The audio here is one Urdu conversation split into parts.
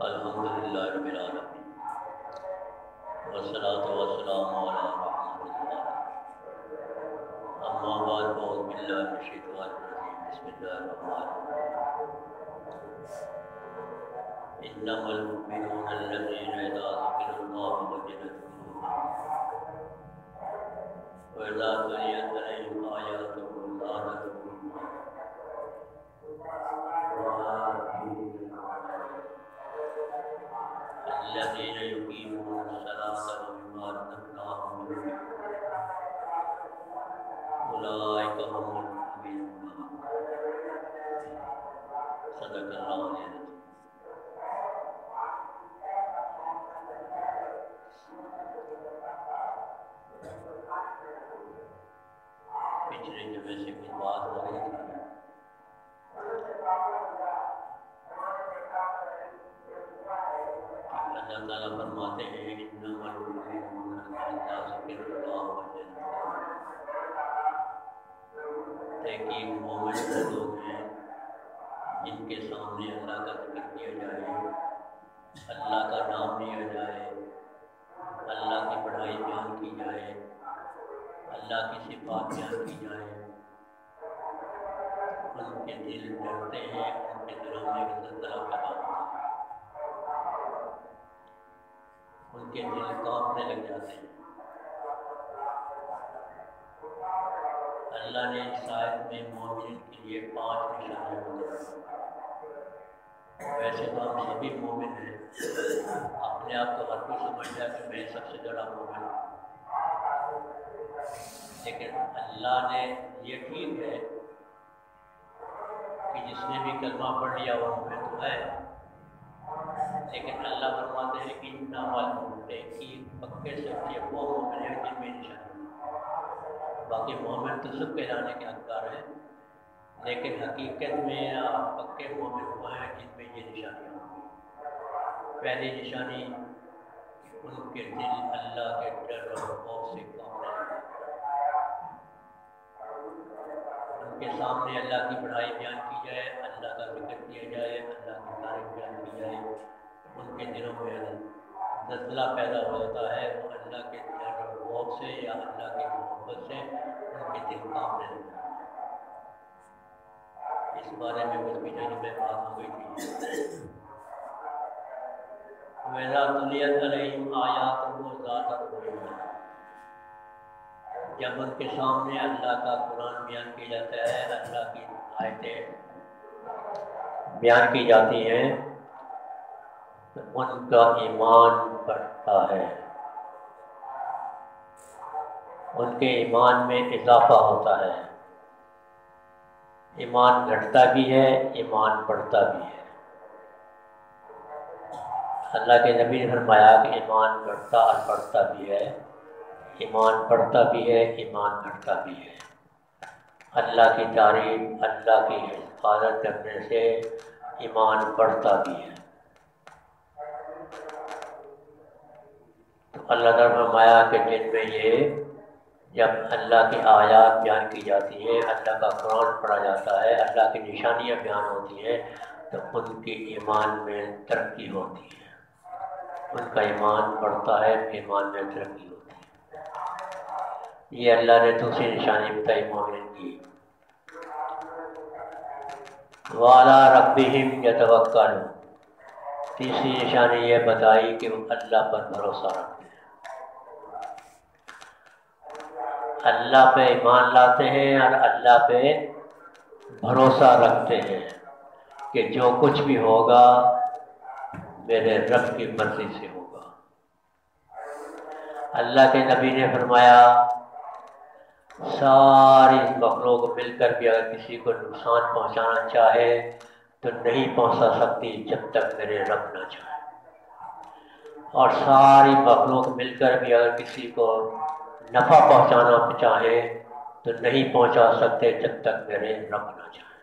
الحمدللہ رب العالمین والصلاۃ والسلام علی رحمۃ اللہ اما بعد فاعوذ باللہ من الشیطان الرجیم بسم اللہ الرحمن الرحیم انما المؤمنون الذین اذا ذکر اللہ وجلت قلوبهم واذا تلیت علیہم آیاتہ زادتهم الذين يقيمون الصلاة ومما رزقناهم ينفقون أولئك هم المؤمنون صدق الله العظيم. پچھلے جمعے سے کچھ بات ہو رہی تھی. اللہ تعالیٰ فرماتے ہیں انما المؤمنون اذا ذکر اللہ وجلت قلوبهم. تحقیق مومن وہ لوگ ہیں جن کے سامنے اللہ کا ذکر کیا جائے، اللہ کا نام لیا جائے، اللہ کی بڑائی بیان کی جائے، اللہ کی صفات بیان کی جائے، ان کے دل ڈرتے ہیں، ان کے دلوں میں زلزلہ پیدا ہوتا ہے، ان کے دل کانپنے لگ جاتے ہیں. اللہ نے اس آیت میں مومن کے لیے 5 نشانیاں بتائی. ویسے تو ہم سبھی مومن ہیں، اپنے آپ کو ہر کوئی سمجھتا ہے کہ میں سب سے بڑا مومن ہوں، لیکن اللہ نے یہ ٹھیک ہے کہ جس نے بھی کلمہ پڑھ لیا وہ مومن تو ہے، لیکن اللہ فرماتے ہیں کہ انما المؤمنون کی پکے سچے وہ مومن ہیں جن میں نشانی. باقی مومن تو سب کہلانے کے حقدار ہیں، لیکن حقیقت میں پکے مومن وہ ہیں جن میں یہ نشانیاں ہوں. پہلی نشانی ان کے دل اللہ کے ڈر اور خوف سے کانپنے لگے. ان کے سامنے اللہ کی بڑائی بیان کی جائے، اللہ کا ذکر کیا جائے، اللہ کی تعریف بیان کی جائے، ان کے دلوں میں زلزلہ پیدا ہو جاتا ہے. وہ اللہ کے ڈر اور خوف سے یا اللہ کی محبت سے ان کے دل کانپنے لگتے ہیں. اس بارے میں کچھ پیچھے میں بات ہو گئی تھی. وَإِذَا تُلِيَتْ عَلَيْهِمْ آيَاتُهُ زَادَتْهُمْ. جب ان کے سامنے اللہ کا قرآن بیان کیا جاتا ہے، اللہ کی آیتیں بیان کی جاتی ہیں، تو ان کا ایمان بڑھتا ہے، ان کے ایمان میں اضافہ ہوتا ہے. ایمان گھٹتا بھی ہے، ایمان بڑھتا بھی ہے. اللہ کے نبی نے فرمایا کہ ایمان گھٹتا اور بڑھتا بھی ہے، ایمان بڑھتا بھی ہے، ایمان گھٹتا بھی ہے. اللہ کی تعریف، اللہ کی حفاظت کرنے سے ایمان بڑھتا بھی ہے. تو اللہ تعالیٰ نے فرمایا کہ جن میں یہ جب اللہ کی آیات بیان کی جاتی ہیں، اللہ کا قرآن پڑھا جاتا ہے، اللہ کی نشانیاں بیان ہوتی ہیں، تو ان کی ایمان میں ترقی ہوتی ہے، ان کا ایمان بڑھتا ہے، ایمان میں ترقی ہوتی ہے. یہ اللہ نے دوسری نشانی بتائی مومن کی. وَعَلَىٰ رَبِّهِمْ يَتَوَكَّلُونَ. تیسری نشانی یہ بتائی کہ وہ اللہ پر بھروسہ رکھتے ہیں، اللہ پہ ایمان لاتے ہیں اور اللہ پہ بھروسہ رکھتے ہیں کہ جو کچھ بھی ہوگا میرے رب کی مرضی سے ہوگا. اللہ کے نبی نے فرمایا ساری مخلوق مل کر بھی اگر کسی کو نقصان پہنچانا چاہے تو نہیں پہنچا سکتی جب تک میرے رب نہ چاہے، اور ساری مخلوق مل کر بھی اگر کسی کو نفع پہنچانا چاہے تو نہیں پہنچا سکتے جب تک میرے رب نہ چاہے.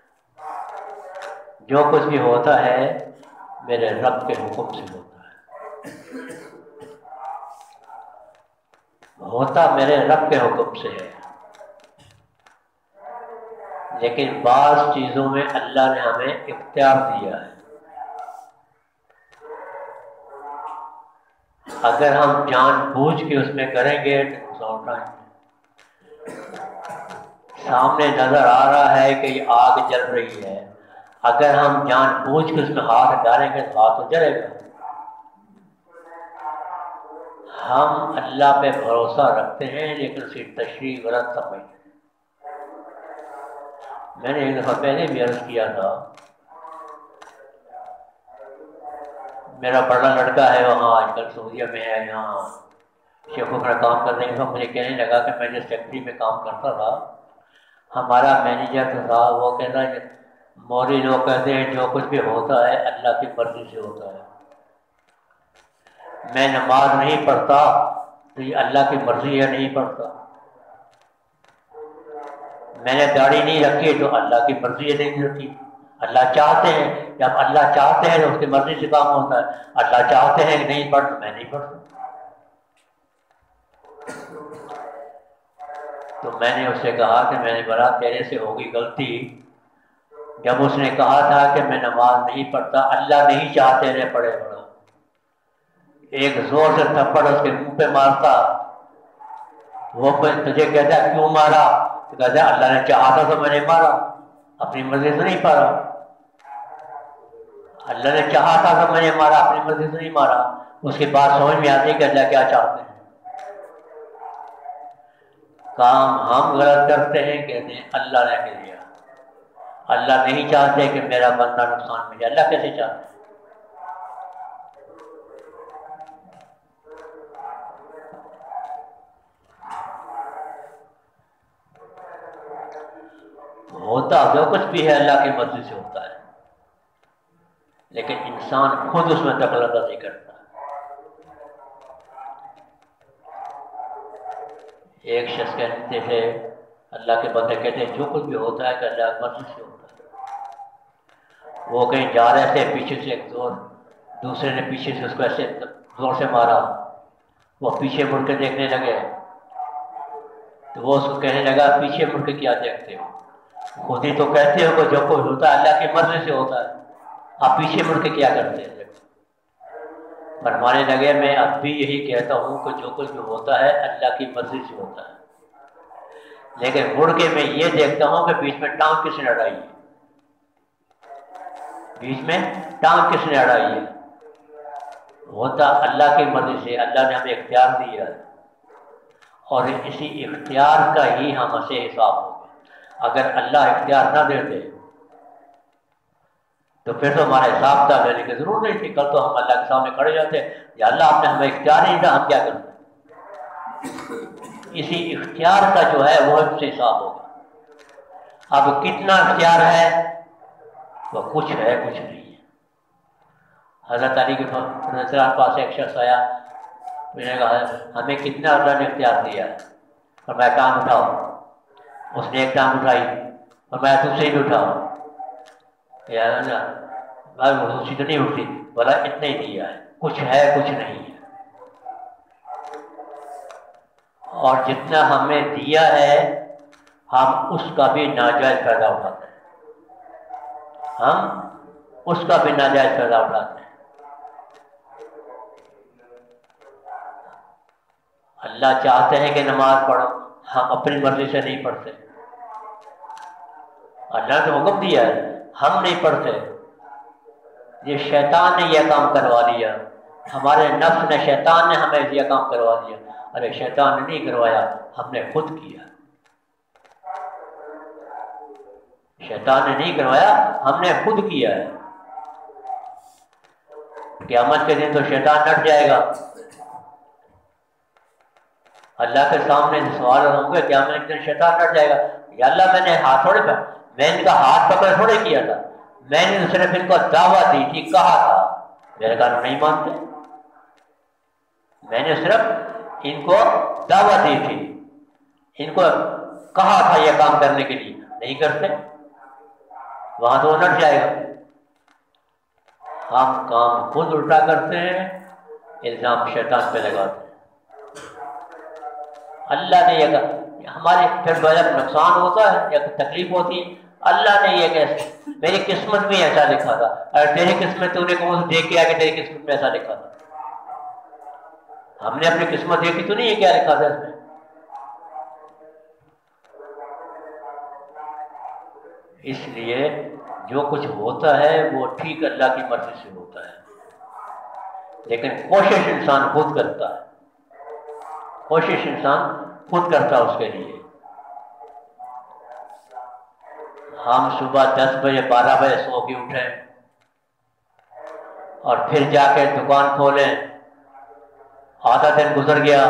جو کچھ بھی ہوتا ہے میرے رب کے حکم سے ہوتا ہے. ہوتا میرے رب کے حکم سے ہے، لیکن بعض چیزوں میں اللہ نے ہمیں اختیار دیا ہے۔ اگر ہم جان بوجھ کے اس میں کریں گے تو سامنے نظر آ رہا ہے کہ یہ آگ جل رہی ہے، اگر ہم جان بوجھ کے اس میں ہاتھ ڈالیں گے تو ہاتھ تو جلے گا۔ ہم اللہ پہ بھروسہ رکھتے ہیں لیکن اس کی تشریح غلط سمجھتے ہیں۔ میں نے ایک دفعہ پہلے بھی عرض کیا تھا، میرا بڑا لڑکا ہے وہاں آج کل سعودیہ میں ہے، یہاں شیخوں کا کام کرنے کے بعد مجھے کہنے لگا کہ میں جس فیکٹری میں کام کرتا تھا، ہمارا مینیجر جو تھا وہ کہتا ہے مولوی لوگ کہتے ہیں جو کچھ بھی ہوتا ہے اللہ کی مرضی سے ہوتا ہے، میں نماز نہیں پڑھتا تو یہ اللہ کی مرضی ہے نہیں پڑھتا، میں نے داڑھی نہیں رکھی تو اللہ کی مرضی ہے نہیں رکھی، اللہ چاہتے ہیں، جب اللہ چاہتے ہیں تو اس کی مرضی سے کام ہوتا ہے، اللہ چاہتے ہیں کہ نہیں پڑھتا میں نہیں پڑھتا۔ تو میں نے اس سے کہا کہ میں نے بڑا تیرے سے ہوگی غلطی، جب اس نے کہا تھا کہ میں نماز نہیں پڑھتا اللہ نہیں چاہتے رہے پڑے بڑا، ایک زور سے تھپڑ اس کے منہ پہ مارتا، وہ تجھے کہتا ہے کیوں مارا؟ تو کہتا ہے اللہ نے چاہا تھا تو میں نے مارا، اپنی مرضی سے نہیں مارا، اللہ نے چاہا تھا تو میں نے مارا، اپنی مرضی سے نہیں مارا۔ اس کی بات سمجھ میں آتی کہ اللہ کیا چاہتے ہیں۔ کام ہم غلط کرتے ہیں، کہتے ہیں اللہ نے کیا، اللہ نہیں چاہتے کہ میرا بندہ نقصان میں جائے، اللہ کیسے چاہتے ہیں؟ ہوتا جو کچھ بھی ہے اللہ کی مرضی سے ہوتا ہے، لیکن انسان خود اس میں دخل اندازی کرتا ہے۔ ایک شخص کہتے تھے اللہ کے بندے کہتے ہیں جو کچھ بھی ہوتا ہے کہ اللہ کی مرضی سے ہوتا ہے۔ وہ کہیں جا رہے تھے، پیچھے سے ایک زور، دوسرے نے پیچھے سے اس کو ایسے زور سے مارا، وہ پیچھے مڑ کے دیکھنے لگے تو وہ اس کو کہنے لگا پیچھے مڑ کے کیا دیکھتے ہو، خود ہی تو کہتے ہو کہ جو کچھ ہوتا ہے اللہ کی مرضی سے ہوتا ہے، آپ پیچھے مڑ کے کیا کرتے ہیں؟ فرمانے لگے میں اب بھی یہی کہتا ہوں کہ جو کچھ بھی ہوتا ہے اللہ کی مرضی سے ہوتا ہے، لیکن مڑ کے میں یہ دیکھتا ہوں کہ بیچ میں ٹانگ کس نے اڑائی ہے، بیچ میں ٹانگ کس نے اڑائی ہے۔ ہوتا اللہ کی مرضی سے، اللہ نے ہمیں اختیار دیا ہے، اور اسی اختیار کا ہی ہم سے حساب ہوگا۔ اگر اللہ اختیار نہ دیتے تو پھر تو ہمارا حساب کتاب لینے کی ضرورت نہیں تھی، کل تو ہم اللہ کے سامنے کھڑے جاتے یا اللہ آپ نے ہمیں اختیار نہیں دیا، ہم کیا کرتے؟ اسی اختیار کا جو ہے وہ ہم سے حساب ہوگا۔ اب کتنا اختیار ہے؟ وہ کچھ ہے کچھ نہیں ہے۔ حضرت علی کے پاس ایک شخص آیا، میں نے کہا ہمیں کتنا اللہ نے اختیار دیا ہے، اور میں ٹانگ اٹھاؤ، اس نے ایک ٹانگ اٹھائی اور میں دوسری بھی اٹھاؤ، دوسری تو نہیں اٹھتی، بولا اتنا ہی دیا ہے، کچھ ہے کچھ نہیں ہے۔ اور جتنا ہمیں دیا ہے ہم اس کا بھی ناجائز فائدہ اٹھاتے ہیں، ہم اس کا بھی ناجائز فائدہ اٹھاتے ہیں۔ اللہ چاہتے ہیں کہ نماز پڑھو، ہم اپنی مرضی سے نہیں پڑھتے، اللہ نے حکم دیا ہے ہم نہیں پڑھتے، یہ شیطان نے یہ کام کروا دیا، ہمارے نفس نے، شیطان نے ہمیں یہ کام کروا دیا۔ ارے شیطان نے نہیں کروایا، ہم نے خود کیا، شیطان نے نہیں کروایا، ہم نے خود کیا ہے۔ قیامت کے دن تو شیطان ڈٹ جائے گا، اللہ کے سامنے سوال ہوں گے قیامت کے دن، شیطان ڈٹ جائے گا، یا اللہ میں نے ہاتھ تھوڑے پہ، میں ان کا ہاتھ پکڑ تھوڑے کیا تھا، میں نے صرف ان کو دعوت دی تھی، کہا تھا، میرے کہا نہیں مانتے، میں نے صرف ان کو دعوت دی تھی، ان کو کہا تھا یہ کام کرنے کے لیے، نہیں کرتے، وہاں تو وہ نٹ جائے گا۔ ہم کام خود الٹا کرتے ہیں، الزام شیطان پہ لگاتے ہیں۔ اللہ نے یہ کہا ہمارے پھر جب نقصان ہوتا ہے یا تکلیف ہوتی ہے اللہ نے یہ کہ میری قسمت میں ایسا لکھا تھا، اور تیری قسمت تو نے کون دیکھ کے آ کہ تیری قسمت میں ایسا لکھا تھا؟ ہم نے اپنی قسمت دیکھی تو نہیں ہے کیا لکھا تھا اس میں؟ اس لیے جو کچھ ہوتا ہے وہ ٹھیک اللہ کی مرضی سے ہوتا ہے، لیکن کوشش انسان خود کرتا ہے، کوشش انسان خود کرتا ہے اس کے لیے۔ ہم صبح 10 بجے 12 بجے سو کے اٹھیں اور پھر جا کے دکان کھولیں، آدھا دن گزر گیا،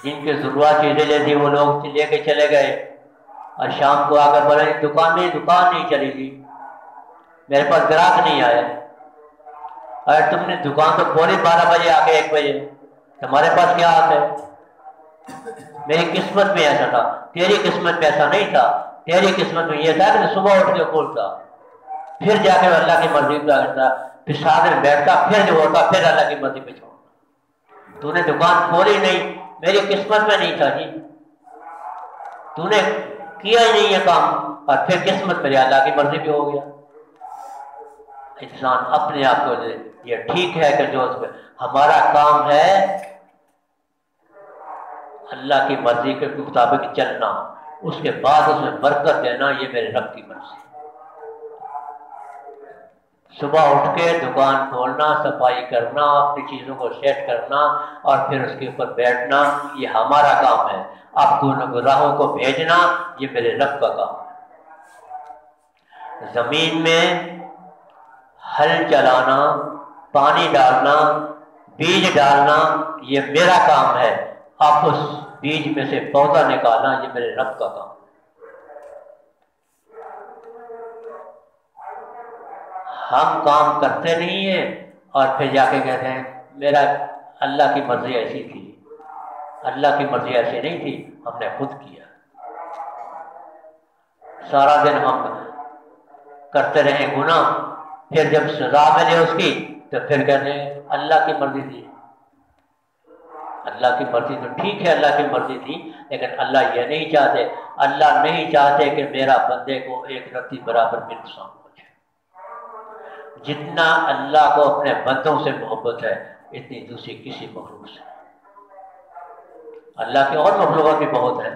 جن کی ضرورت چیزیں لیتی وہ لوگ لے کے چلے گئے، اور شام کو آ کر بولے دکان نہیں چلی گی، میرے پاس گراہک نہیں آئے۔ اور تم نے دکان تو کھولی 12 بجے آ کے 1 بجے، تمہارے پاس کیا آتا ہے؟ میری قسمت میں ایسا تھا، تیری قسمت میں ایسا نہیں تھا، تیری قسمت میں یہ تھا کہ صبح اٹھ کے کھولتا، پھر جا کے اللہ کی مرضی پہ کرتا، پھر ساتھ میں بیٹھتا، پھر جو ہوتا پھر اللہ کی مرضی پہ چھوڑتا۔ تو نے دکان کھولی نہیں، میری قسمت میں نہیں تھا جی، تو نے کیا ہی نہیں یہ کام، اور پھر قسمت میں اللہ کی مرضی پہ ہو گیا۔ انسان اپنے آپ کو یہ ٹھیک ہے کہ جو اس پہ ہمارا کام ہے اللہ کی مرضی کے مطابق چلنا، اس کے بعد اس میں برکت دینا، یہ میرے رب کی مرضی۔ صبح اٹھ کے دکان کھولنا، صفائی کرنا، اپنی چیزوں کو سیٹ کرنا اور پھر اس کے اوپر بیٹھنا، یہ ہمارا کام ہے۔ آپ گناہوں کو بھیجنا، یہ میرے رب کا کام ہے۔ زمین میں ہل چلانا، پانی ڈالنا، بیج ڈالنا، یہ میرا کام ہے۔ آپ اس بیج میں سے پودا نکالنا، یہ میرے رب کا کام ہے۔ ہم کام کرتے نہیں ہیں اور پھر جا کے کہتے ہیں میرا اللہ کی مرضی ایسی تھی، اللہ کی مرضی ایسی نہیں تھی، ہم نے خود کیا۔ سارا دن ہم کرتے رہے گناہ، پھر جب سزا ملے اس کی تو پھر کہتے ہیں اللہ کی مرضی تھی۔ اللہ کی مرضی تو ٹھیک ہے، اللہ کی مرضی تھی، لیکن اللہ یہ نہیں چاہتے، اللہ نہیں چاہتے کہ میرا بندے کو ایک رتی برابر بھی نقصان پہنچے۔ جتنا اللہ کو اپنے بندوں سے محبت ہے اتنی دوسری کسی مخلوق سے۔ اللہ کے اور مخلوقات بھی بہت ہیں،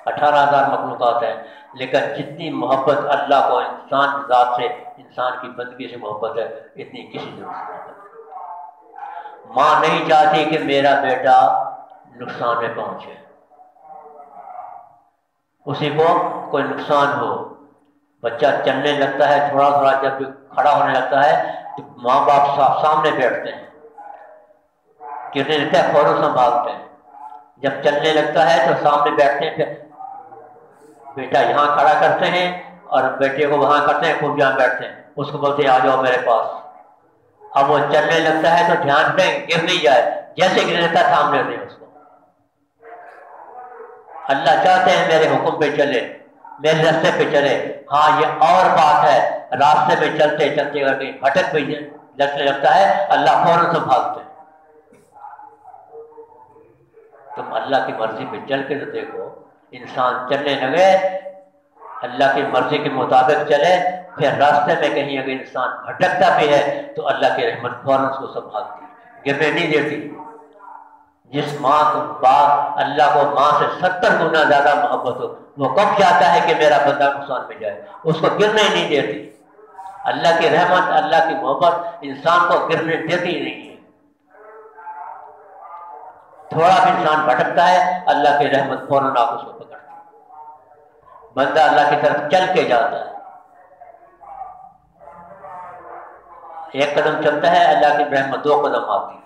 18,000 مخلوقات ہیں، لیکن جتنی محبت اللہ کو انسان ذات سے، انسان کی بندگی سے محبت ہے اتنی کسی دوسرے سے محبت ہے۔ ماں نہیں چاہتی کہ میرا بیٹا نقصان میں پہنچے، اسی کو کوئی نقصان ہو۔ بچہ چلنے لگتا ہے تھوڑا تھوڑا، جب کھڑا ہونے لگتا ہے تو ماں باپ سامنے بیٹھتے ہیں، گرنے لگتا ہے فوراً سنبھالتے ہیں، جب چلنے لگتا ہے تو سامنے بیٹھتے ہیں، پھر بیٹا یہاں کھڑا کرتے ہیں اور بیٹے کو وہاں کرتے ہیں، خوب جہاں بیٹھتے ہیں، اس کو بولتے ہیں آ جاؤ میرے پاس۔ اب وہ چلنے لگتا ہے تو دھیان دیں گر نہیں جائے، جیسے گر لیتا ہے تھام لیتے ہیں اس کو۔ اللہ چاہتے ہیں میرے حکم پہ چلے، میرے راستے پہ چلے۔ ہاں یہ اور بات ہے، راستے میں چلتے چلتے اگر کہیں بھٹک بھی لگنے لگتا ہے اللہ فوراً سنبھالتے ہیں۔ تم اللہ کی مرضی پہ چل کے تو دیکھو، انسان چلنے لگے اللہ کی مرضی کے مطابق چلے، پھر راستے میں کہیں اگر انسان بھٹکتا بھی ہے تو اللہ کی رحمت فوراً اس کو سنبھالتی ہے، گرنے نہیں دیتی۔ جس ماں کو باپ اللہ کو ماں سے 70 گنا زیادہ محبت ہو، وہ کب چاہتا ہے کہ میرا بندہ نقصان میں جائے، اس کو گرنے نہیں دیتی۔ اللہ کی رحمت، اللہ کی محبت انسان کو گرنے دیتی نہیں ہے۔ تھوڑا بھی انسان بھٹکتا ہے اللہ کی رحمت فوراً آپ اس کو پکڑتی ہے، بندہ اللہ کی طرف چل کے جاتا ہے۔ ایک قدم چلتا ہے اللہ کی رحمت 2 قدم آتی ہے،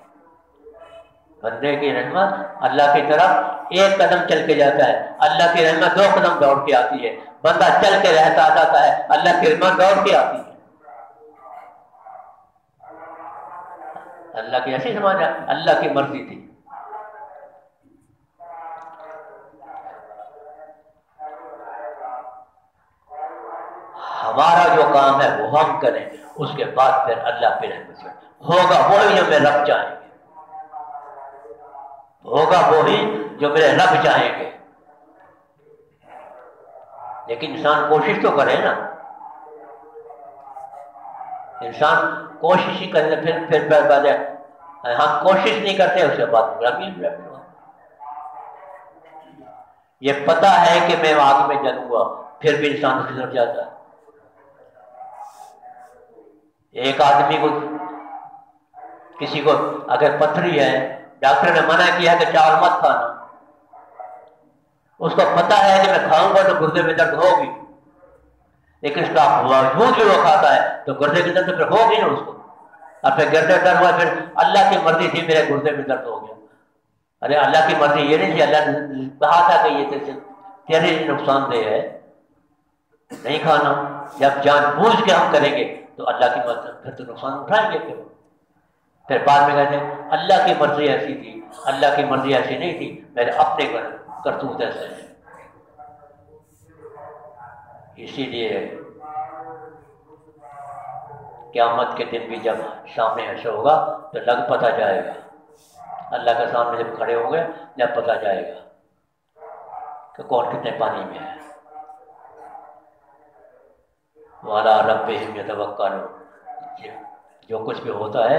بندے کی رحمت اللہ کی طرف ایک قدم چل کے جاتا ہے، اللہ کی رحمت 2 قدم دوڑ کے آتی ہے، بندہ چل کے رہتا جاتا ہے، اللہ کی رحمت دوڑ کے آتی ہے۔ اللہ کی ایسی سمجھ ہے، اللہ کی مرضی تھی۔ ہمارا جو کام ہے وہ ہم کریں، اس کے بعد پھر اللہ کی رحمت سے ہوگا وہی ہمیں رب چاہیں گے، ہوگا وہی جو میرے رب چاہیں گے. لیکن انسان کوشش تو کرے نا. انسان کوشش ہی کرے پھر بعد ہم کوشش نہیں کرتے اس کے بعد یہ پتہ ہے کہ میں آگ میں جلوں گا پھر بھی انسان اس کی طرف جاتا ہے. ایک آدمی کو کسی کو اگر پتھری ہے ڈاکٹر نے منع کیا کہ چاول مت کھانا, اس کو پتہ ہے کہ میں کھاؤں گا تو گردے میں درد ہوگی, لیکن اس کا باوجود بھی وہ کھاتا ہے تو گردے کے درد پھر ہوگی نا اس کو. اور پھر گردے درد ہوا پھر اللہ کی مرضی تھی میرے گردے میں درد ہو گیا. ارے اللہ کی مرضی یہ نہیں تھی, اللہ نے کہا تھا کہ یہ تیرے لیے نقصان دہ ہے نہیں کھانا. جب جان بوجھ کے ہم کریں گے تو اللہ کی مرضی پھر تو نقصان اٹھائیں گے. پھر بعد میں کہتے ہیں اللہ کی مرضی ایسی تھی, اللہ کی مرضی ایسی نہیں تھی, میرے اپنے کرتوت ایسے ہیں. اسی لیے قیامت کے دن بھی جب سامنے حشر ہوگا تو لگ پتہ جائے گا, اللہ کے سامنے جب کھڑے ہوں گے جب پتہ جائے گا کہ کون کتنے پانی میں ہے. وَعَلَىٰ رَبِّهِمْ يَتَوَكَّلُونَ, جو کچھ بھی ہوتا ہے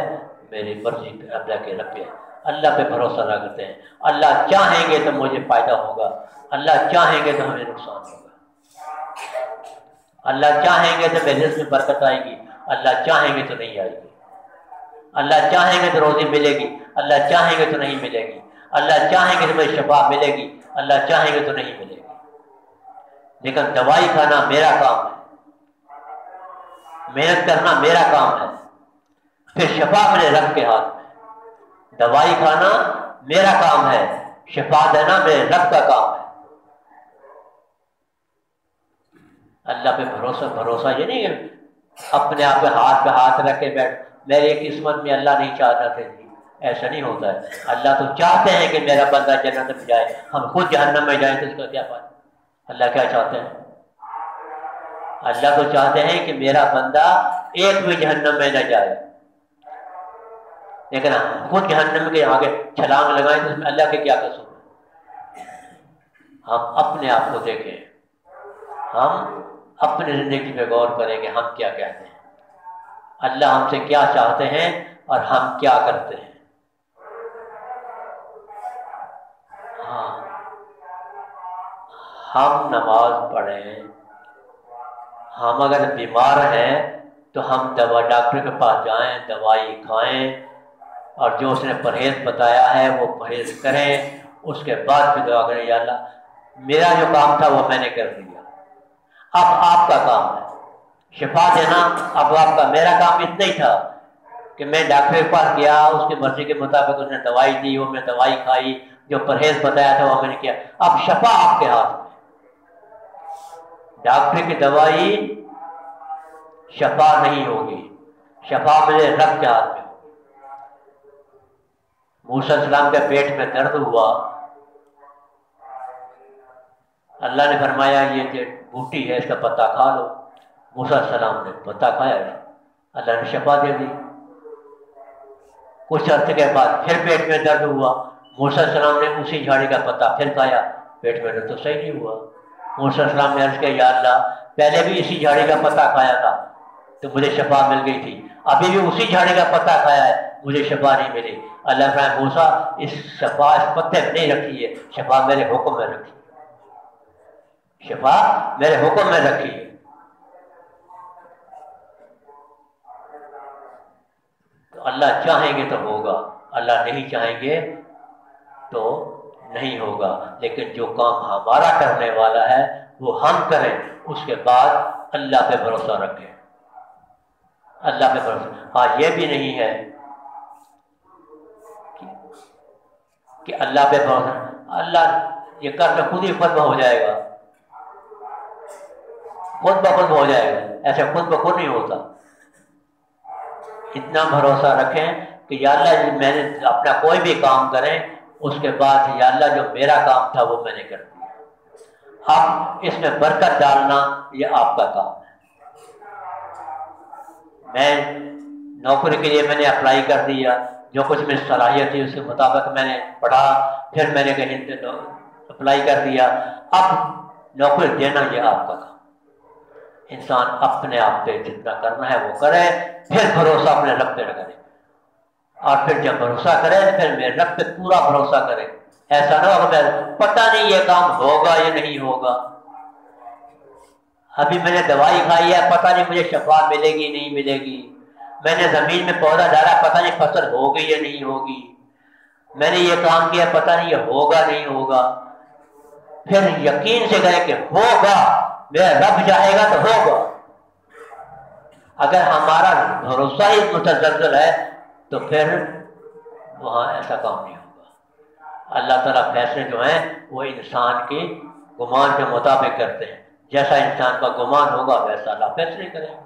میری مرضی پہ, اللہ کے رب پہ, اللہ پہ بھروسہ رکھتے ہیں. اللہ چاہیں گے تو مجھے فائدہ ہوگا, اللہ چاہیں گے تو ہمیں نقصان ہوگا, اللہ چاہیں گے تو میرے رزق میں برکت آئے گی, اللہ چاہیں گے تو نہیں آئے گی. اللہ چاہیں گے تو روزی ملے گی, اللہ چاہیں گے تو نہیں ملے گی. اللہ چاہیں گے تو مجھے شفا ملے گی, اللہ چاہیں گے تو نہیں ملے گی. لیکن دوائی کھانا میرا کام ہے, محنت کرنا میرا کام ہے, پھر شفا میرے رب کے ہاتھ میں. دوائی کھانا میرا کام ہے, شفا دینا میرے رب کا کام ہے. اللہ پہ بھروسہ یہ نہیں ہے اپنے آپ پہ ہاتھ رکھ کے بیٹھ میری قسمت میں اللہ نہیں چاہتا تھے. ایسا نہیں ہوتا ہے. اللہ تو چاہتے ہیں کہ میرا بندہ جنت میں جائے, ہم خود جہنم میں جائیں تو اس کا کیا فائدہ. اللہ کیا چاہتے ہیں؟ اللہ تو چاہتے ہیں کہ میرا بندہ ایک بھی جہنم میں نہ جائے, لیکن خود جہنم کے آگے چھلانگ لگائیں تو اس میں اللہ کے کیا قصور ہے. ہم اپنے آپ کو دیکھیں, ہم اپنی زندگی پہ غور کریں گے ہم کیا کہتے ہیں, اللہ ہم سے کیا چاہتے ہیں اور ہم کیا کرتے ہیں. ہاں, ہم نماز پڑھیں, ہم اگر بیمار ہیں تو ہم ڈاکٹر کے پاس جائیں, دوائی کھائیں, اور جو اس نے پرہیز بتایا ہے وہ پرہیز کریں. اس کے بعد پھر دعا کریں, یا اللہ میرا جو کام تھا وہ میں نے کر دیا, اب آپ کا کام ہے شفا دینا. اب آپ کا, میرا کام اتنا ہی تھا کہ میں ڈاکٹر کے پاس گیا, اس کی مرضی کے مطابق اس نے دوائی دی, وہ میں دوائی کھائی, جو پرہیز بتایا تھا وہ میں نے کیا. اب شفا آپ کے ہاتھ میں. ڈاکٹر کی دوائی شفا نہیں ہوگی, شفا میرے رب کے ہاتھ میں. موسیٰ علیہ السلام کے پیٹ میں درد ہوا, اللہ نے فرمایا یہ بوٹی ہے اس کا پتا کھا لو. موسیٰ علیہ السلام نے پتا کھایا, اللہ نے شفا دے دی. کچھ عرصے کے بعد پھر پیٹ میں درد ہوا, موسیٰ علیہ السلام نے اسی جھاڑی کا پتا پھر کھایا, پیٹ میں درد تو صحیح نہیں ہوا. موسیٰ علیہ السلام نے عرض کیا, یا اللہ پہلے بھی اسی جھاڑی کا پتا کھایا تھا تو مجھے شفا مل گئی تھی, ابھی بھی اسی جھاڑی کا پتا کھایا ہے مجھے شفا نہیں ملی. اللہ فرمایا موسیٰ اس شفا اس پتے میں نہیں رکھی ہے, شفا میرے حکم میں رکھی, شفا میرے حکم میں رکھی ہے. تو اللہ چاہیں گے تو ہوگا, اللہ نہیں چاہیں گے تو نہیں ہوگا. لیکن جو کام ہمارا کرنے والا ہے وہ ہم کریں, اس کے بعد اللہ پہ بھروسہ رکھیں, اللہ پہ بھروسہ. ہاں یہ بھی نہیں ہے کہ اللہ پہ بھروسہ, اللہ یہ کرنا خود ہی خود ہو جائے گا, خود بخود ہو جائے گا, ایسے خود بخود نہیں ہوتا. اتنا بھروسہ رکھیں کہ یا اللہ میں نے اپنا کوئی بھی کام کریں اس کے بعد یا اللہ جو میرا کام تھا وہ میں نے کر دیا, اب اس میں برکت ڈالنا یہ آپ کا کام ہے. میں نوکری کے لیے میں نے اپلائی کر دیا, جو کچھ میری صلاحیت تھی اس کے مطابق میں نے پڑھا، پھر میں نے کہیں اپلائی کر دیا. اب نوکری دینا یہ آپ کا کام. انسان اپنے آپ پہ جتنا کرنا ہے وہ کرے، پھر بھروسہ اپنے رب پہ کرے، اور پھر جب بھروسہ کرے پھر میرے رب پہ پورا بھروسہ کرے. ایسا نہ ہو کہ پتہ نہیں یہ کام ہوگا یا نہیں ہوگا، ابھی میں نے دوائی کھائی ہے پتہ نہیں مجھے شفا ملے گی نہیں ملے گی، میں نے زمین میں پودا ڈالا پتہ نہیں فصل ہوگی یا نہیں ہوگی، میں نے یہ کام کیا پتہ نہیں یہ ہوگا نہیں ہوگا. پھر یقین سے کہے کہ ہوگا، میرا رب چاہے گا تو ہوگا. اگر ہمارا بھروسہ ہی متزلزل ہے تو پھر وہاں ایسا کام نہیں ہوگا. اللہ تعالیٰ فیصلے جو ہیں وہ انسان کے گمان کے مطابق کرتے ہیں، جیسا انسان کا گمان ہوگا ویسا اللہ فیصلے کرے گا.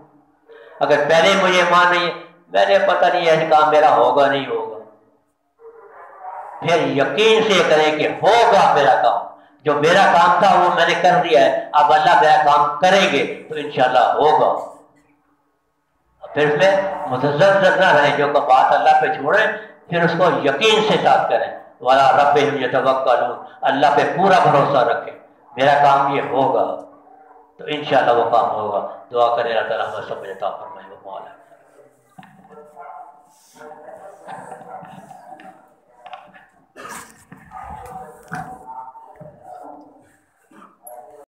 اگر پہلے مجھے ایمان نہیں ہے، میں نے پتہ نہیں ایسا کام میرا ہوگا نہیں ہوگا، پھر یقین سے کریں کہ ہوگا میرا کام، جو میرا کام تھا وہ میں نے کر دیا ہے، اب اللہ میرا کام کریں گے تو انشاءاللہ ہوگا. پھر اس میں متزلزل نہ رہیں، جو بات اللہ پہ چھوڑیں پھر اس کو یقین سے ساتھ کریں. وَعَلَىٰ رَبِّهِمْ يَتَوَكَّلُونَ، اللہ پہ پورا بھروسہ رکھیں میرا کام یہ ہوگا تو انشاءاللہ وہ کام ہوگا. دعا کریں اللہ تعالیٰ ہمیں سمجھ عطا فرمائے. وہ مولا